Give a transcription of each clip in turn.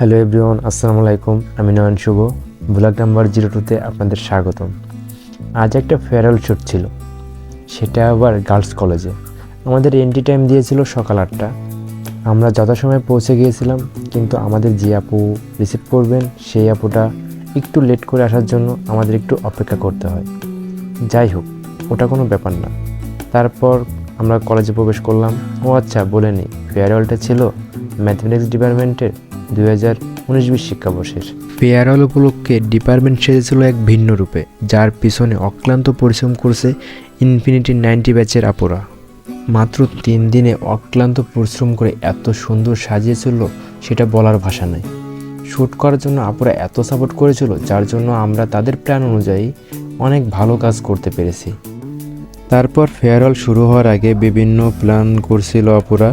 Hello everyone, আসসালামু আলাইকুম। আমি নয়ন শুভ, ব্লগ নাম্বার 02-তে আপনাদের স্বাগতম। আজ একটা ফেয়ারওয়েল শ্যুট ছিল, সেটা আবার গার্লস কলেজে। আমাদের এন্ট্রি টাইম দিয়েছিল সকাল 8টা। আমরা যথাসময়ে পৌঁছে গিয়েছিলাম, কিন্তু আমাদের যে আপু রিসিভ করবেন সেই আপুটা একটু লেট করে আসার জন্য আমাদের একটু অপেক্ষা করতে হয়। যাই হোক, ওটা কোনো ব্যাপার না। তারপর আমরা কলেজে প্রবেশ করলাম। ও আচ্ছা, বলে নিই, ফেয়ারওয়েলটা ছিল ম্যাথমেটিক্স ডিপার্টমেন্টের 2019-20 শিক্ষাবর্ষের। ফেয়ারওয়েল উপলক্ষে ডিপার্টমেন্ট সেজেছিল এক ভিন্ন রূপে, যার পিছনে অক্লান্ত পরিশ্রম করছে ইনফিনিটি 90 ব্যাচের আপুরা। মাত্র 3 দিনে অক্লান্ত পরিশ্রম করে এত সুন্দর সাজিয়েছিল, সেটা বলার ভাষা নাই। শ্যুট করার জন্য আপুরা এত সাপোর্ট করেছিল, যার জন্য আমরা তাদের প্ল্যান অনুযায়ী অনেক ভালো কাজ করতে পেরেছি। তারপর ফেয়ারওয়েল শুরু হওয়ার আগে বিভিন্ন প্ল্যান করছিল আপুরা,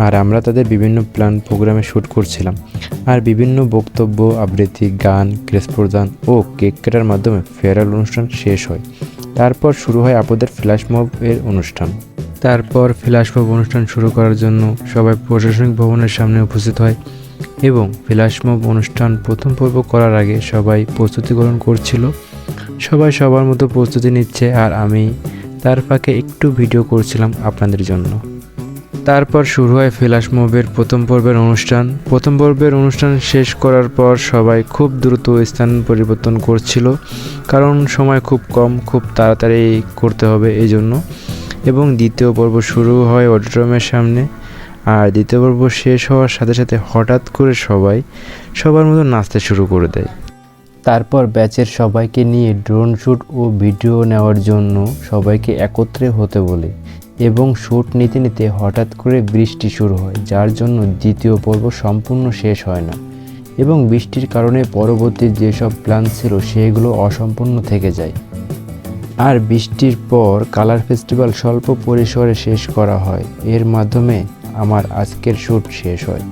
আর আমরা তাদের বিভিন্ন প্ল্যান প্রোগ্রামে শ্যুট করছিলাম। আর বিভিন্ন বক্তব্য, আবৃত্তি, গান, ক্রেস প্রদান ও কেক কাটার মাধ্যমে ফেয়ারওয়েল অনুষ্ঠান শেষ হয়। তারপর শুরু হয় আপুদের ফ্ল্যাশ মব এর অনুষ্ঠান। তারপর ফ্ল্যাশ মব অনুষ্ঠান শুরু করার জন্য সবাই প্রশাসনিক ভবনের সামনে উপস্থিত হয় এবং ফ্ল্যাশ মব অনুষ্ঠান প্রথম পর্ব করার আগে সবাই প্রস্তুতি গ্রহণ করছিল। সবাই সবার মতো প্রস্তুতি নিচ্ছে, আর আমি তার ফাঁকে একটু ভিডিও করছিলাম আপনাদের জন্য। তারপর শুরু হয় ফ্ল্যাশ মবের প্রথম পর্বের অনুষ্ঠান শেষ করার পর সবাই খুব দ্রুত স্থান পরিবর্তন করছিল, কারণ সময় খুব কম, খুব তাড়াতাড়ি করতে হবে এই জন্য। এবং দ্বিতীয় পর্ব শুরু হয় অডিটোরিয়ামের সামনে। আর দ্বিতীয় পর্ব শেষ হওয়ার সাথে সাথে হঠাৎ করে সবাই সবার মতো নাচতে শুরু করে দেয়। তারপর ব্যাচের সবাইকে নিয়ে ড্রোন শ্যুট ও ভিডিও নেওয়ার জন্য সবাইকে একত্রে হতে বলে, এবং শ্যুট নিতে নিতে হঠাৎ করে বৃষ্টি শুরু হয়, যার জন্য দ্বিতীয় পর্ব সম্পূর্ণ শেষ হয় না। এবং বৃষ্টির কারণে পরবর্তী যেসব প্ল্যান ছিল সেগুলো অসম্পূর্ণ থেকে যায়। আর বৃষ্টির পর কালার ফেস্টিভ্যাল স্বল্প পরিসরে শেষ করা হয়। এর মাধ্যমে আমার আজকের শ্যুট শেষ হয়।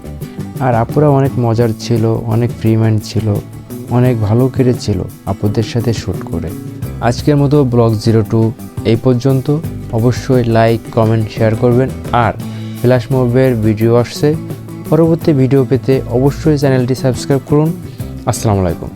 আর আপুরা অনেক মজার ছিল, অনেক ফ্রি মাইন্ড ছিল, অনেক ভালো কেটেছিল আপুদের সাথে শ্যুট করে। আজকের মতো ব্লগ 02 এই পর্যন্ত। অবশ্যই লাইক, কমেন্ট, শেয়ার করবেন। আর ফ্ল্যাশ মবের ভিডিও আসছে, পরবর্তী ভিডিও পেতে অবশ্যই চ্যানেলটি সাবস্ক্রাইব করুন। আসসালামু আলাইকুম।